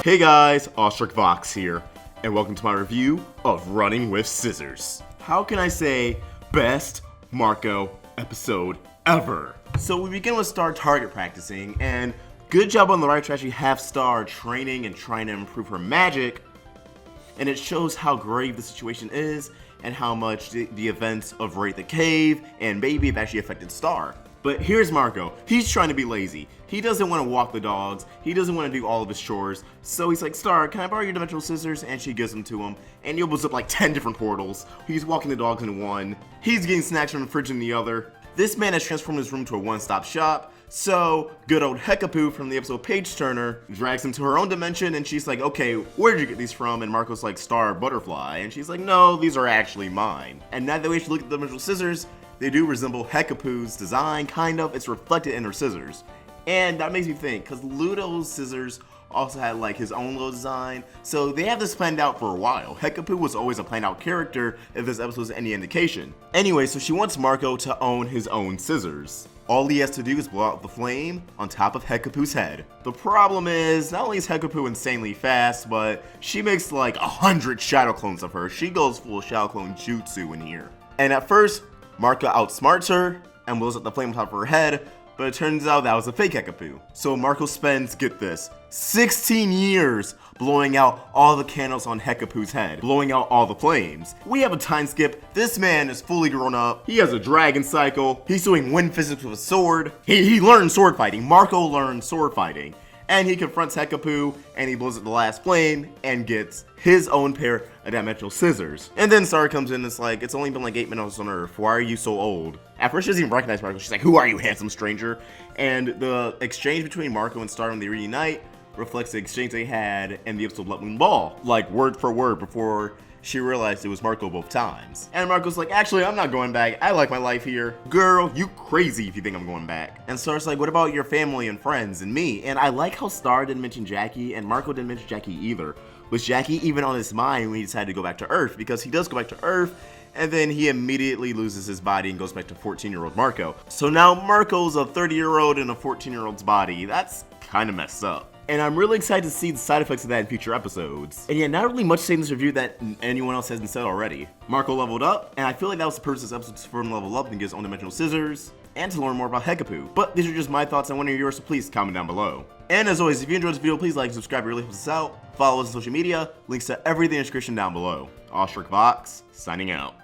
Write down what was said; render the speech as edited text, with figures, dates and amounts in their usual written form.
Hey guys, Ostrich Vox here, and welcome to my review of Running with Scissors. How can I say best Marco episode ever? So we begin with Star target practicing, and good job on the right to actually have Star training and trying to improve her magic, and it shows how grave the situation is and how much the events of Raid the Cave and Baby have actually affected Star. But here's Marco. He's trying to be lazy. He doesn't want to walk the dogs. He doesn't want to do all of his chores. So he's like, Star, can I borrow your dimensional scissors? And she gives them to him. And he opens up like 10 different portals. He's walking the dogs in one. He's getting snacks from the fridge in the other. This man has transformed his room to a one-stop shop. So good old Heckapoo from the episode Page Turner drags him to her own dimension. And she's like, okay, where did you get these from? And Marco's like, Star, butterfly. And she's like, no, these are actually mine. And now that we actually look at the dimensional scissors, they do resemble Heckapoo's design, kind of. It's reflected in her scissors. And that makes me think, because Ludo's scissors also had like his own little design. So they have this planned out for a while. Heckapoo was always a planned out character if this episode is any indication. Anyway, so she wants Marco to own his own scissors. All he has to do is blow out the flame on top of Heckapoo's head. The problem is, not only is Heckapoo insanely fast, but she makes like 100 shadow clones of her. She goes full shadow clone jutsu in here. And at first, Marco outsmarts her and blows up the flame on top of her head, but it turns out that was a fake Heckapoo. So Marco spends, get this, 16 years blowing out all the candles on Heckapoo's head, blowing out all the flames. We have a time skip. This man is fully grown up. He has a dragon cycle. He's doing wind physics with a sword. He learned sword fighting. Marco learned sword fighting. And he confronts Heckapoo, and he blows up the last flame, and gets his own pair of dimensional scissors. And then Star comes in and it's like, it's only been like 8 minutes on Earth, why are you so old? At first she doesn't even recognize Marco, she's like, who are you, handsome stranger? And the exchange between Marco and Star when they reunite reflects the exchange they had in the episode Blood Moon Ball, like word for word before she realized it was Marco both times. And Marco's like, actually, I'm not going back. I like my life here. Girl, you crazy if you think I'm going back. And Star's like, what about your family and friends and me? And I like how Star didn't mention Jackie and Marco didn't mention Jackie either. Was Jackie even on his mind when he decided to go back to Earth? Because he does go back to Earth, and then he immediately loses his body and goes back to 14-year-old Marco. So now Marco's a 30-year-old in a 14-year-old's body. That's kind of messed up. And I'm really excited to see the side effects of that in future episodes. And yeah, not really much to say in this review that anyone else hasn't said already. Marco leveled up, and I feel like that was the purpose of this episode, for him to level up and get his own dimensional scissors, and to learn more about Heckapoo. But these are just my thoughts, and one of yours, so please comment down below. And as always, if you enjoyed this video, please like and subscribe, it really helps us out. Follow us on social media, links to everything in the description down below. Ostrich Vox, signing out.